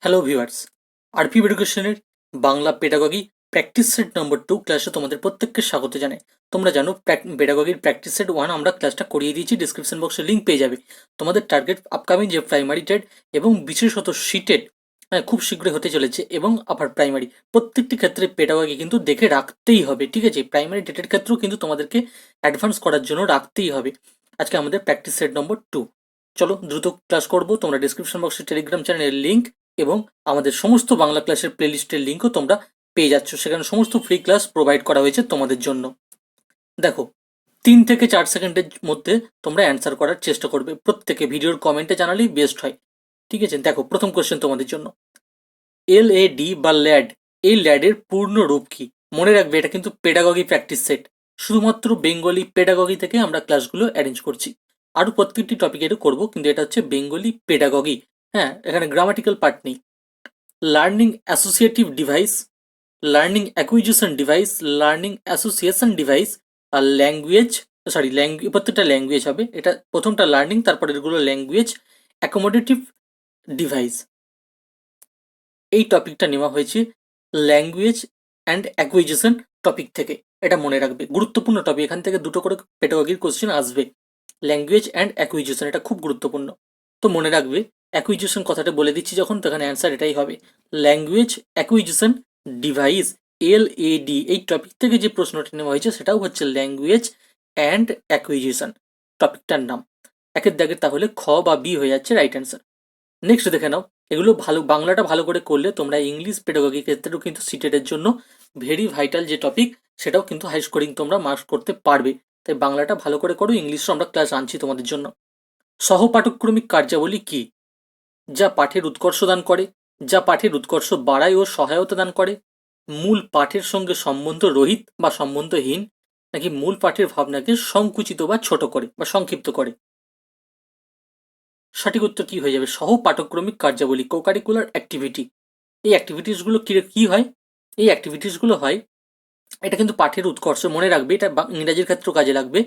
Hello viewers, RP এডুকেশনের Bangla pedagogy practice set number 2 ক্লাসে তোমাদের প্রত্যেককে স্বাগত জানাই। তোমরা জানো পেডাগগির প্র্যাকটিস সেট 1 আমরা ক্লাসটা করিয়ে দিয়েছি, ডিসক্রিপশন বক্সে লিঙ্ক পেয়ে যাবে। তোমাদের টার্গেট আপকামিং যে প্রাইমারি টেট এবং বিশেষত সিটেট খুব শীঘ্রই হতে চলেছে, এবং আপার প্রাইমারি প্রত্যেকটি ক্ষেত্রে পেডাগগি কিন্তু দেখে রাখতেই হবে। ঠিক আছে, প্রাইমারি টেটের ক্ষেত্রেও কিন্তু তোমাদেরকে অ্যাডভান্স করার জন্য রাখতেই হবে। আজকে আমাদের প্র্যাকটিস সেট নম্বর 2। চলো দ্রুত ক্লাস করবো। তোমরা ডিসক্রিপশন বক্সে টেলিগ্রাম চ্যানেলের লিঙ্ক এবং আমাদের সমস্ত বাংলা ক্লাসের প্লেলিস্টের লিঙ্কও তোমরা পেয়ে যাচ্ছ। সেখানে সমস্ত ফ্রি ক্লাস প্রোভাইড করা হয়েছে তোমাদের জন্য। দেখো, 3 থেকে 4 সেকেন্ডের মধ্যে তোমরা অ্যান্সার করার চেষ্টা করবে। প্রত্যেকে ভিডিওর কমেন্টে জানালেই বেস্ট হয়। ঠিক আছে, দেখো প্রথম কোশ্চেন তোমাদের জন্য। LAD বা ল্যাড, এই ল্যাডের পূর্ণ রূপ কি? মনে রাখবে, এটা কিন্তু পেডাগগি প্র্যাকটিস সেট। শুধুমাত্র বেঙ্গলি পেডাগগি থেকে আমরা ক্লাসগুলো অ্যারেঞ্জ করছি। আরও প্রত্যেকটি টপিকেরও করবো, কিন্তু এটা হচ্ছে বেঙ্গলি পেডাগগি। হ্যাঁ, এখানে গ্রামাটিক্যাল পার্ট নেই। Learning associative device, learning acquisition device, learning association device, আর ল্যাঙ্গুয়েজ, প্রত্যেকটা ল্যাঙ্গুয়েজ হবে। এটা প্রথমটা লার্নিং, তারপরে এগুলো ল্যাঙ্গুয়েজ অ্যাকোমোডেটিভ ডিভাইস। এই টপিকটা নেওয়া হয়েছে ল্যাঙ্গুয়েজ অ্যান্ড অ্যাকুইজিশন টপিক থেকে। এটা মনে রাখবে, গুরুত্বপূর্ণ টপিক। এখান থেকে দুটো করে পেডাগগির কোশ্চেন আসবে। ল্যাঙ্গুয়েজ অ্যান্ড অ্যাকুইজিশন, এটা খুব গুরুত্বপূর্ণ। তো মনে রাখবে, অ্যাকুইজিশন কথাটা বলে দিচ্ছি যখন, তখন অ্যান্সার এটাই হবে, ল্যাঙ্গুয়েজ অ্যাকুইজিশন ডিভাইস। LAD, এই টপিক থেকে যে প্রশ্নটা নেওয়া হয়েছে সেটাও হচ্ছে ল্যাঙ্গুয়েজ অ্যান্ড অ্যাকুইজিশন টপিকটার নাম। একের দাগের তাহলে খ বা বি হয়ে যাচ্ছে রাইট অ্যান্সার। নেক্সট দেখে নাও, এগুলো ভালো, বাংলাটা ভালো করে করলে তোমরা ইংলিশ পেডাগগি ক্ষেত্রেও কিন্তু সিটেটের জন্য ভেরি ভাইটাল যে টপিক, সেটাও কিন্তু হাই স্কোরিং তোমরা মার্কস করতে পারবে। তাই বাংলাটা ভালো করে করো, ইংলিশও আমরা ক্লাস আনছি তোমাদের জন্য। সহপাঠক্রমিক কার্যাবলী কি? যা পাঠের উৎকর্ষ দান করে, যা পাঠের উৎকর্ষ বাড়ায় ও সহায়তা দান করে, মূল পাঠের সঙ্গে সম্বন্ধ রহিত বা সম্বন্ধহীন, নাকি মূল পাঠের ভাবনাকে সংকুচিত বা ছোট করে বা সংক্ষিপ্ত করে? সঠিক উত্তর কি হয়ে যাবে? সহপাঠক্রমিক কার্যাবলী, কোকারিকুলার অ্যাক্টিভিটি। এই অ্যাক্টিভিটিসগুলো কি হয়? এই অ্যাক্টিভিটিসগুলো হয়, এটা কিন্তু পাঠের উৎকর্ষ, মনে রাখবে এটা ইংরাজির ক্ষেত্রেও কাজে লাগবে।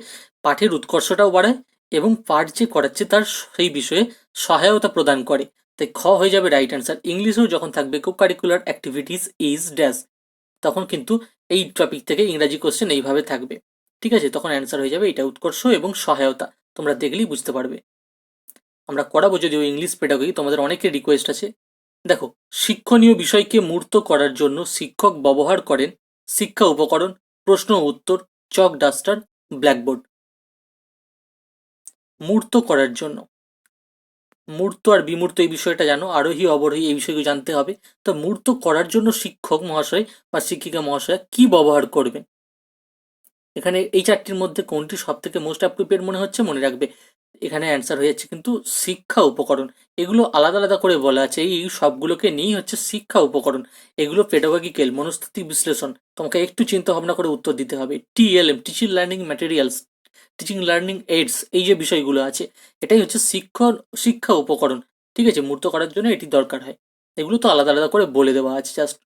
পাঠের উৎকর্ষটাও বাড়ায় এবং পাঠ যে করাচ্ছে তার সেই বিষয়ে সহায়তা প্রদান করে। তাই খ হয়ে যাবে রাইট অ্যান্সার। ইংলিশেও যখন থাকবে co curricular activities is dash, তখন কিন্তু এই টপিক থেকে ইংরাজি কোশ্চেন এইভাবে থাকবে। ঠিক আছে, তখন অ্যান্সার হয়ে যাবে এটা, উৎকর্ষ এবং সহায়তা। তোমরা দেখলেই বুঝতে পারবে। আমরা করাবো যদিও ইংলিশ পেডাগগি, তোমাদের অনেকের রিকোয়েস্ট আছে। দেখো, শিক্ষণীয় বিষয়কে মূর্ত করার জন্য শিক্ষক ব্যবহার করেন শিক্ষা উপকরণ, প্রশ্ন ও উত্তর, চক, ডাস্টার, ব্ল্যাকবোর্ড। মূর্ত করার জন্য, মূর্ত আর বিমূর্ত এই বিষয়টা জানো, আরোহী অবরোহী এই বিষয়গুলো জানতে হবে। তো মূর্ত করার জন্য শিক্ষক মহাশয় বা শিক্ষিকা মহাশয় কি ব্যবহার করবেন? এখানে এই চারটির মধ্যে কোনটি সব থেকে মোস্ট অ্যাপ্রোপ্রিয়েট মনে হচ্ছে? মনে রাখবে, এখানে অ্যান্সার হয়ে যাচ্ছে কিন্তু শিক্ষা উপকরণ। এগুলো আলাদা আলাদা করে বলা আছে, এই সবগুলোকে নিয়েই হচ্ছে শিক্ষা উপকরণ। এগুলো পেডাগগিক্যাল মনস্তাত্ত্বিক বিশ্লেষণ, তোমাকে একটু চিন্তা ভাবনা করে উত্তর দিতে হবে। TLM, teaching learning materials, teaching learning AIDS, এই যে বিষয়গুলো আছে, এটাই হচ্ছে শিক্ষা উপকরণ। ঠিক আছে, মূর্ত করার জন্য এটি দরকার হয়। এগুলো তো আলাদা আলাদা করে বলে দেওয়া আছে জাস্ট।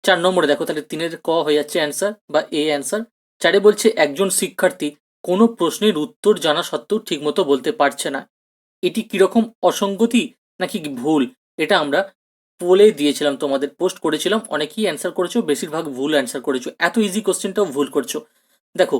4 নম্বরে দেখো, তাহলে 3-এর ক হয়ে যাচ্ছে অ্যান্সার বা এ অ্যান্সার। 4-এ বলছে একজন শিক্ষার্থী কোনো প্রশ্নের উত্তর জানা সত্ত্বেও ঠিকমতো বলতে পারছে না, এটি কিরকম অসঙ্গতি নাকি ভুল? এটা আমরা বলে দিয়েছিলাম, তোমাদের পোস্ট করেছিলাম, অনেকেই অ্যান্সার করেছো, বেশিরভাগ ভুল অ্যান্সার করেছো। এত ইজি কোশ্চেনটাও ভুল করছো। দেখো,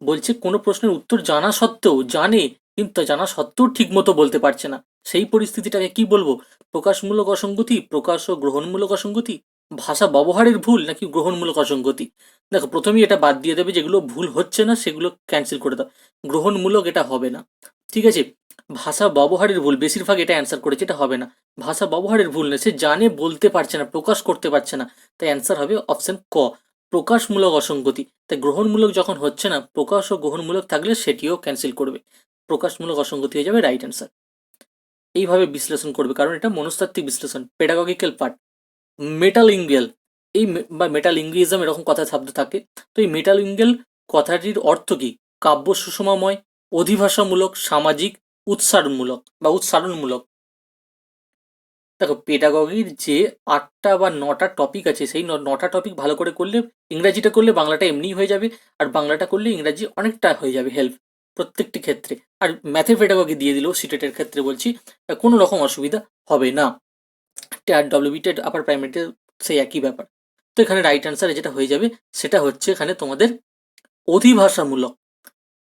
বলছে কোনো প্রশ্নের উত্তর জানা সত্ত্বেও, জানে কিন্তু জানা সত্ত্বেও ঠিকমতো বলতে পারছে না, সেই পরিস্থিতিটাকে কি বলবো? প্রকাশমূলক অসঙ্গতি, প্রকাশ ও গ্রহণমূলক অসঙ্গতি, ভাষা ব্যবহারের ভুল, নাকি গ্রহণমূলক অসঙ্গতি? দেখো, প্রথমেই এটা বাদ দিয়ে দেবে, যেগুলো ভুল হচ্ছে না সেগুলো ক্যান্সেল করে দাও। গ্রহণমূলক এটা হবে না। ঠিক আছে, ভাষা ব্যবহারের ভুল, বেশিরভাগ এটা অ্যান্সার করেছে, এটা হবে না। ভাষা ব্যবহারের ভুল না, সে জানে বলতে পারছে না, প্রকাশ করতে পারছে না। তাই অ্যান্সার হবে অপশন ক, প্রকাশমূলক অসঙ্গতি। তাই গ্রহণমূলক যখন হচ্ছে না, প্রকাশ ও গ্রহণমূলক থাকলে সেটিও ক্যান্সেল করবে, প্রকাশমূলক অসঙ্গতি হয়ে যাবে রাইট অ্যান্সার। এইভাবে বিশ্লেষণ করবে, কারণ এটা মনস্তাত্ত্বিক বিশ্লেষণ, পেডাগগিক্যাল পার্ট। মেটালিঙ্গুয়াল, বা মেটালিঙ্গুইজম এরকম কথা শব্দ থাকে। তো এই মেটালিঙ্গুয়াল কথাটির অর্থ কি? কাব্য সুষমাময়, অধিভাষামূলক, সামাজিক, উৎসারণমূলক। দেখো, পেডাগগির যে 8টা বা 9টা টপিক আছে, সেই 9টা টপিক ভালো করে করলে, ইংরাজিটা করলে বাংলাটা এমনিই হয়ে যাবে, আর বাংলাটা করলে ইংরাজি অনেকটা হয়ে যাবে হেল্প প্রত্যেকটি ক্ষেত্রে। আর ম্যাথের পেডাগগি দিয়ে দিলেও সিটেটের ক্ষেত্রে বলছি, কোনো রকম অসুবিধা হবে না। আর ডব্লিউবি টেট আপার প্রাইমারিতে সেই একই ব্যাপার। তো এখানে রাইট অ্যান্সার যেটা হয়ে যাবে সেটা হচ্ছে এখানে তোমাদের অধিভাষামূলক,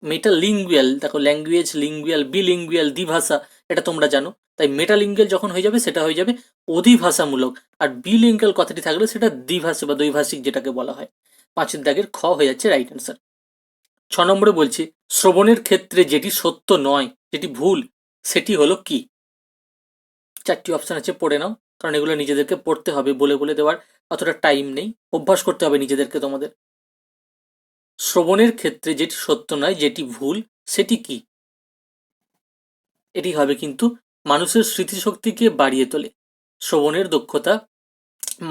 মেটালিঙ্গুয়াল। দেখো ল্যাঙ্গুয়েজ, লিঙ্গুয়াল, বিলিঙ্গুয়াল, দ্বিভাষা, এটা তোমরা জানো। তাই মেটালিঙ্গুয়াল যখন হয়ে যাবে সেটা হয়ে যাবে অধিভাষামূলক, আর বিলিঙ্গুয়াল কথাটি থাকলে সেটা দ্বিভাষী বা দ্বৈভাষিক যেটাকে বলা হয়। 5 দাগের খ হয়ে যাচ্ছে রাইট অ্যান্সার। 6 নম্বরে বলছি শ্রবণের ক্ষেত্রে যেটি সত্য নয়, যেটি ভুল, সেটি হলো কি? 4টি অপশন আছে, পড়ে নাও, কারণ এগুলো নিজেদেরকে পড়তে হবে, বলে বলে দেওয়ার অতটা টাইম নেই, অভ্যাস করতে হবে নিজেদেরকে তোমাদের। শ্রবণের ক্ষেত্রে যেটি সত্য নয়, যেটি ভুল, সেটি কি? এটি হবে কিন্তু মানুষের স্মৃতিশক্তিকে বাড়িয়ে তোলে। শ্রবণের দক্ষতা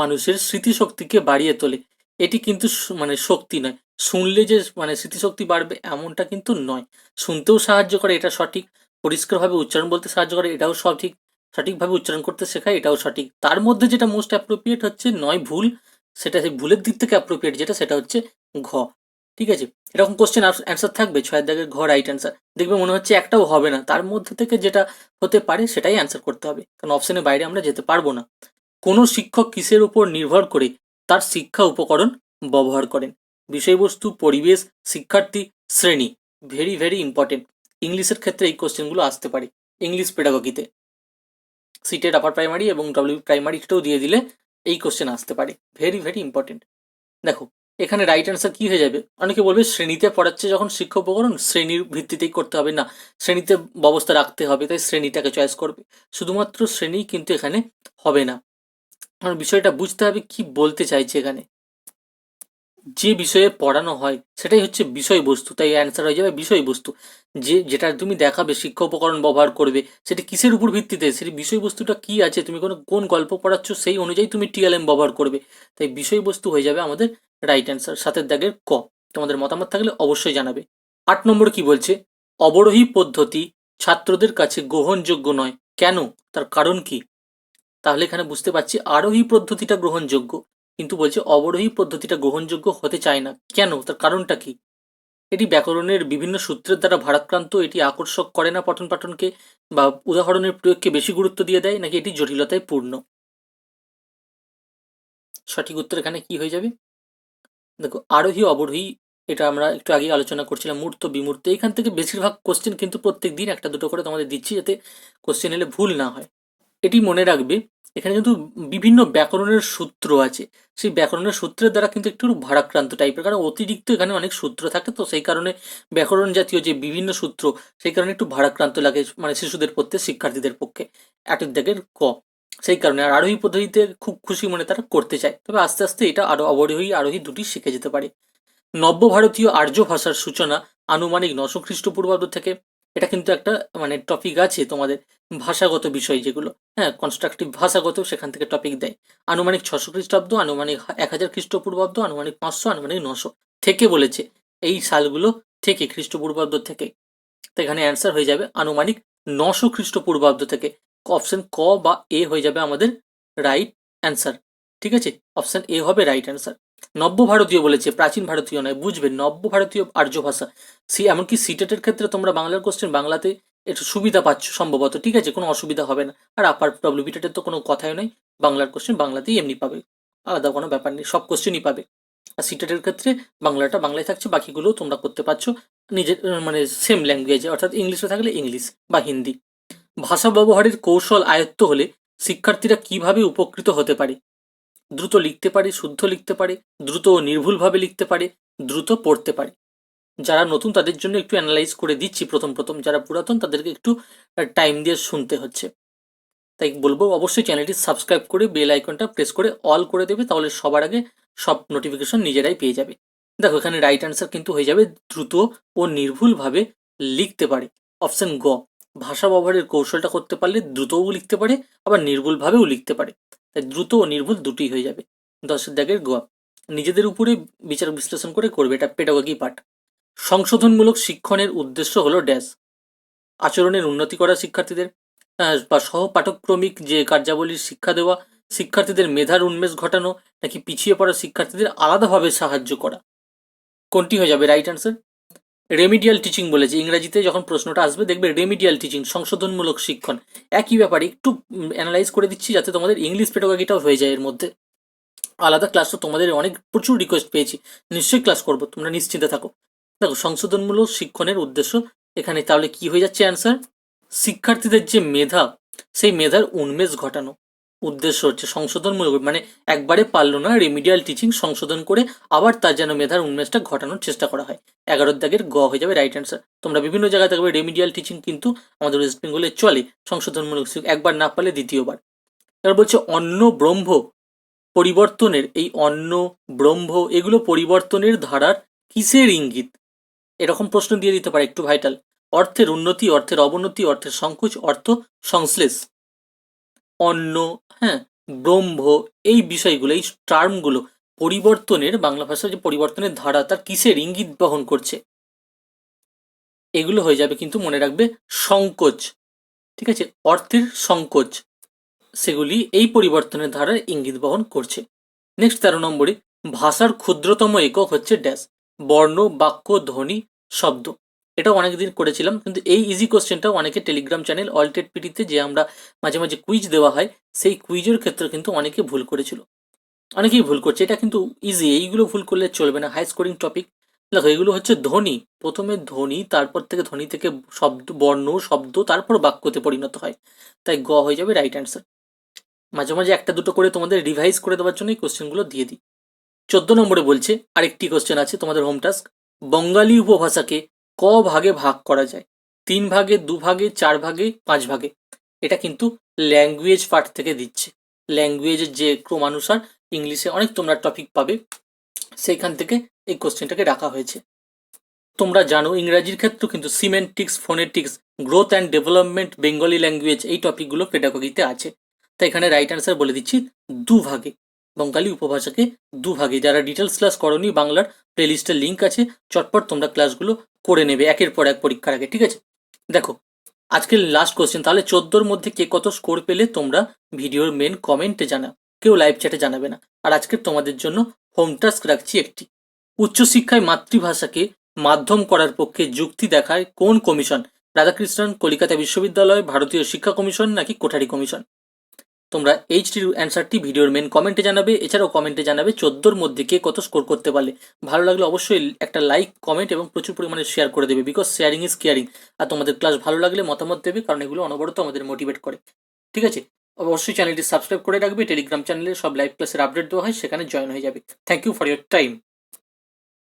মানুষের স্মৃতিশক্তিকে বাড়িয়ে তোলে, এটি কিন্তু মানে শক্তি নয়। শুনলে যে মানে স্মৃতিশক্তি বাড়বে এমনটা কিন্তু নয়। শুনতেও সাহায্য করে, এটা সঠিক। পরিষ্কারভাবে উচ্চারণ বলতে সাহায্য করে, এটাও সঠিক। সঠিকভাবে উচ্চারণ করতে শেখায়, এটাও সঠিক। তার মধ্যে যেটা মোস্ট অ্যাপ্রোপ্রিয়েট হচ্ছে নয় ভুল, সেটা সেই ভুলের দিক থেকে অ্যাপ্রোপ্রিয়েট যেটা, সেটা হচ্ছে ঘ। ঠিক আছে, এরকম কোশ্চেন অ্যান্সার থাকবে 6 দাগের ঘ রাইট অ্যান্সার। দেখবে মনে হচ্ছে একটাও হবে না, তার মধ্যে থেকে যেটা হতে পারে সেটাই অ্যান্সার করতে হবে, কারণ অপশনের বাইরে আমরা যেতে পারবো না। কোনো শিক্ষক কিসের উপর নির্ভর করে তার শিক্ষা উপকরণ ব্যবহার করেন? বিষয়বস্তু, পরিবেশ, শিক্ষার্থী, শ্রেণী। Very very important. ইংলিশের ক্ষেত্রে এই কোশ্চেনগুলো আসতে পারে, ইংলিশ পেডাগোগিতে সিটেড আপার প্রাইমারি এবং ডব্লিউ প্রাইমারিটাও দিয়ে দিলে এই কোশ্চেন আসতে পারে। Very very important. দেখো এখানে রাইট অ্যান্সার কি হয়ে যাবে? অনেকে বলবে শ্রেণীতে পড়াচ্ছে যখন শিক্ষা উপকরণ শ্রেণীর ভিত্তিতেই করতে হবে, না শ্রেণীতে ব্যবস্থা রাখতে হবে, তাই শ্রেণীটাকে চয়েস করবে। শুধুমাত্র শ্রেণী কিন্তু এখানে হবে না, কারণ বিষয়টা বুঝতে হবে কি বলতে চাইছে এখানে। যে বিষয়ে পড়ানো হয় সেটাই হচ্ছে বিষয়বস্তু, তাই অ্যান্সার হয়ে যাবে বিষয়বস্তু। যেটা তুমি দেখাবে, শিক্ষা উপকরণ ব্যবহার করবে, সেটা কিসের উপর ভিত্তিতে, সেটি বিষয়বস্তুটা কি আছে, তুমি কোন গল্প পড়াচ্ছ সেই অনুযায়ী তুমি টিএলএম ব্যবহার করবে। তাই বিষয়বস্তু হয়ে যাবে আমাদের রাইট অ্যান্সার। 7 দাগের ক। তোমাদের মতামত থাকলে অবশ্যই জানাবে। 8 নম্বর কি বলছে? অবরোহী পদ্ধতি ছাত্রদের কাছে গ্রহণযোগ্য নয়, কেন? তার কারণ কি? তাহলে এখানে বুঝতে পারছি আরোহী পদ্ধতিটা গ্রহণযোগ্য, কিন্তু বলছে অবরোহী পদ্ধতিটা গ্রহণযোগ্য হতে চায় না, কেন? তার কারণটা কি? এটি ব্যাকরণের বিভিন্ন সূত্রের দ্বারা ভারাক্রান্ত, এটি আকর্ষক করে না পঠন পাঠনকে, বা উদাহরণের প্রয়োগকে বেশি গুরুত্ব দিয়ে দেয়, নাকি এটি জটিলতায় পূর্ণ? সঠিক উত্তর এখানে কি হয়ে যাবে? দেখো আরোহী অবরোহী, এটা আমরা একটু আগে আলোচনা করছিলাম, মূর্ত বিমূর্ত। এখান থেকে বেশিরভাগ কোশ্চেন কিন্তু প্রত্যেক দিন একটা দুটো করে তোমাদের দিচ্ছি, যাতে কোশ্চেন এলে ভুল না হয়। এটি মনে রাখবে, এখানে কিন্তু বিভিন্ন ব্যাকরণের সূত্র আছে, সেই ব্যাকরণের সূত্রের দ্বারা কিন্তু একটু ভারাক্রান্ত টাইপের, কারণ অতিরিক্ত এখানে অনেক সূত্র থাকে, তো সেই কারণে ব্যাকরণ জাতীয় যে বিভিন্ন সূত্র, সেই কারণে একটু ভারাক্রান্ত লাগে মানে শিশুদের পক্ষে, শিক্ষার্থীদের পক্ষে। একের দাগের ক। সেই কারণে আর আরোহী পদ্ধতিতে খুব খুশি মনে তারা করতে চায়, তবে আস্তে আস্তে এটা আরো অবরোহী আরোহী দুটি শিখে যেতে পারে। নব্য ভারতীয় আর্য ভাষার সূচনা আনুমানিক 900 খ্রিস্টপূর্বাব্দ থেকে। এটা কিন্তু একটা মানে টপিক আছে তোমাদের, ভাষাগত বিষয় যেগুলো, হ্যাঁ কনস্ট্রাকটিভ ভাষাগত, সেখান থেকে টপিক দেয়। আনুমানিক 600 খ্রিস্টাব্দ, আনুমানিক 1000 খ্রিস্টপূর্বাব্দ, আনুমানিক 500, আনুমানিক 900 থেকে বলেছে, এই সালগুলো থেকে, খ্রিস্টপূর্বাব্দ থেকে। তো এখানে অ্যান্সার হয়ে যাবে আনুমানিক 900 খ্রিস্টপূর্বাব্দ থেকে। অপশন ক বা এ হয়ে যাবে আমাদের রাইট অ্যান্সার। ঠিক আছে, অপশন এ হবে রাইট অ্যান্সার। নব্য ভারতীয় বলেছে, প্রাচীন ভারতীয় নয়, বুঝবে নব্য ভারতীয় আর্য ভাষা। এমনকি সিটেটের ক্ষেত্রে তোমরা বাংলার কোশ্চেন বাংলাতে একটু সুবিধা পাচ্ছ সম্ভবত, ঠিক আছে, কোনো অসুবিধা হবে না। আর আপার ডব্লিউ টেটের তো কোনো কথাই নয়, বাংলার কোশ্চেন বাংলাতেই এমনি পাবে, আলাদা কোনো ব্যাপার নেই, সব কোশ্চেনই পাবে। আর সিটেটের ক্ষেত্রে বাংলাটা বাংলায় থাকছে, বাকিগুলো তোমরা করতে পারছো নিজের মানে সেম ল্যাঙ্গুয়েজে, অর্থাৎ ইংলিশে থাকলে ইংলিশ বা হিন্দি। ভাষা ব্যবহারের কৌশল আয়ত্ত হলে শিক্ষার্থীরা কিভাবে উপকৃত হতে পারে? দ্রুত লিখতে পারে, শুদ্ধ লিখতে পারে, দ্রুত ও নির্ভুলভাবে লিখতে পারে, দ্রুত পড়তে পারে। যারা নতুন তাদের জন্য একটু অ্যানালাইজ করে দিচ্ছি প্রথম প্রথম, যারা পুরাতন তাদেরকে একটু টাইম দিয়ে শুনতে হচ্ছে। তাই বলবো অবশ্যই চ্যানেলটি সাবস্ক্রাইব করে বেল আইকনটা প্রেস করে অল করে দেবে, তাহলে সবার আগে সব নোটিফিকেশন নিজেরাই পেয়ে যাবে। দেখো এখানে রাইট অ্যান্সার কিন্তু হয়ে যাবে দ্রুত ও নির্ভুলভাবে লিখতে পারে, অপশন গ। ভাষা ব্যবহারের কৌশলটা করতে পারলে দ্রুতও লিখতে পারে, আবার নির্ভুলভাবেও লিখতে পারে, তাই দ্রুত ও নির্ভুল দুটি হয়ে যাবে। 10 দাগের গ। নিজেদের উপরে বিচার বিশ্লেষণ করে করবে, এটা পেডাগোগি পাঠ। সংশোধনমূলক শিক্ষণের উদ্দেশ্য হলো ড্যাশ। আচরণের উন্নতি করা শিক্ষার্থীদের, বা সহপাঠক্রমিক যে কার্যাবলীর শিক্ষা দেওয়া, শিক্ষার্থীদের মেধার উন্মেষ ঘটানো, নাকি পিছিয়ে পড়া শিক্ষার্থীদের আলাদাভাবে সাহায্য করা? কোনটি হয়ে যাবে রাইট অ্যান্সার? রেমিডিয়াল টিচিং বলেছে, ইংরেজিতে যখন প্রশ্নটা আসবে দেখবে রেমিডিয়াল টিচিং, সংশোধনমূলক শিক্ষণ। একই ব্যাপারে একটু অ্যানালাইজ করে দিচ্ছি যাতে তোমাদের ইংলিশ পেডাগোগিটাও হয়ে যায় এর মধ্যে। আলাদা ক্লাস তো তোমাদের অনেক প্রচুর রিকোয়েস্ট পেয়েছি, নিশ্চয়ই ক্লাস করবো, তোমরা নিশ্চিন্তে থাকো। দেখো, সংশোধনমূলক শিক্ষণের উদ্দেশ্য এখানে তাহলে কি হয়ে যাচ্ছে অ্যান্সার, শিক্ষার্থীদের যে মেধা সেই মেধার উন্মেষ ঘটানো। উদ্দেশ্য হচ্ছে সংশোধনমূলক, মানে একবারে পারলো না, রেমিডিয়াল টিচিং সংশোধন করে আবার তার যেন মেধার উন্মেষটা ঘটানোর চেষ্টা করা হয়। 11 দাগের গ হয়ে যাবে রাইট অ্যান্সার। তোমরা বিভিন্ন জায়গায় দেখবে রেমিডিয়াল টিচিং কিন্তু আমাদের ওয়েস্ট বেঙ্গলে চলে, সংশোধনমূলক একবার না পারলে দ্বিতীয়বার। এবার বলছে অন্ন ব্রহ্ম পরিবর্তনের, এই অন্ন ব্রহ্ম এগুলো পরিবর্তনের ধারার কিসের ইঙ্গিত? এরকম প্রশ্ন দিয়ে দিতে পারে, একটু ভাইটাল। অর্থের উন্নতি, অর্থের অবনতি, অর্থের সংকোচ, অর্থ সংশ্লেষ। অন্ন, হ্যাঁ, ব্রহ্ম, এই বিষয়গুলো, এই টার্মগুলো পরিবর্তনের, বাংলা ভাষার যে পরিবর্তনের ধারা তার কিসের ইঙ্গিত বহন করছে? এগুলো হয়ে যাবে কিন্তু মনে রাখবে সংকোচ, ঠিক আছে, অর্থের সংকোচ, সেগুলি এই পরিবর্তনের ধারার ইঙ্গিত বহন করছে। নেক্সট 13 নম্বরে, ভাষার ক্ষুদ্রতম একক হচ্ছে ড্যাশ, বর্ণ, বাক্য, ধ্বনি, শব্দ। এটাও অনেকদিন করেছিলাম, কিন্তু এই ইজি কোশ্চেনটাও অনেকে টেলিগ্রাম চ্যানেল অলটেড পিটিতে যে আমরা মাঝে মাঝে কুইজ দেওয়া হয়, সেই কুইজের ক্ষেত্রে কিন্তু অনেকে ভুল করেছিল, অনেকেই ভুল করছে। এটা কিন্তু ইজি, এইগুলো ভুল করলে চলবে না, হাই স্কোরিং টপিক। দেখো, এগুলো হচ্ছে ধ্বনি, প্রথমে ধ্বনি, তারপর থেকে ধ্বনি থেকে শব্দ, বর্ণ, শব্দ, তারপর বাক্যতে পরিণত হয়, তাই গ হয়ে যাবে রাইট অ্যান্সার। মাঝে মাঝে একটা দুটো করে তোমাদের রিভাইজ করে দেওয়ার জন্য এই কোশ্চেনগুলো দিয়ে দিই। 14 নম্বরে বলছে, আরেকটি কোশ্চেন আছে তোমাদের হোম টাস্ক, বঙ্গালী উপভাষাকে ক ভাগে ভাগ করা যায়? 3 ভাগে, 2 ভাগে, 4 ভাগে, 5 ভাগে? এটা কিন্তু ল্যাঙ্গুয়েজ পার্ট থেকে দিচ্ছে, ল্যাঙ্গুয়েজের যে ক্রমানুসার ইংলিশে অনেক তোমরা টপিক পাবে, সেইখান থেকে এই কোশ্চেনটাকে রাখা হয়েছে। তোমরা জানো ইংরাজির ক্ষেত্রেও কিন্তু semantics, phonetics, growth and development, Bengali language, এই টপিকগুলো পেডাগোগিতে আছে। তাই এখানে রাইট অ্যান্সার বলে দিচ্ছি 2 ভাগে, বঙ্গালী উপভাষাকে 2 ভাগে। যারা ডিটেলস ক্লাস করনি, বাংলার প্লেলিস্টের লিঙ্ক আছে, চটপট তোমরা ক্লাসগুলো করে নেবে একের পর এক পরীক্ষার আগে, ঠিক আছে? দেখো, আজকের লাস্ট কোশ্চেন, তাহলে 14-র মধ্যে কে কত স্কোর পেলে তোমরা ভিডিওর মেন কমেন্টে জানাও, কেউ লাইভ চ্যাটে জানাবে না। আর আজকের তোমাদের জন্য হোম টাস্ক রাখছি একটি, উচ্চশিক্ষায় মাতৃভাষাকে মাধ্যম করার পক্ষে যুক্তি দেখায় কোন কমিশন? রাধাকৃষ্ণন, কলিকাতা বিশ্ববিদ্যালয়, ভারতীয় শিক্ষা কমিশন, নাকি কোঠারি কমিশন? তোমরা এইচটির অ্যান্সারটি ভিডিওর মেন কমেন্টে জানাবে, এছাড়াও কমেন্টে জানাবে 14-র মধ্যে কে কত স্কোর করতে পারলে। ভালো লাগলে অবশ্যই একটা লাইক, কমেন্ট এবং প্রচুর পরিমাণে শেয়ার করে দেবে, বিকজ শেয়ারিং ইজ কেয়ারিং। আর তোমাদের ক্লাস ভালো লাগলে মতামত দেবে, কারণ এগুলো অনবরত আমাদের মোটিভেট করে, ঠিক আছে? অবশ্যই চ্যানেলটি সাবস্ক্রাইব করে রাখবে, টেলিগ্রাম চ্যানেলে সব লাইভ ক্লাসের আপডেট দেওয়া হয়, সেখানে জয়েন হয়ে যাবে। Thank you for your time.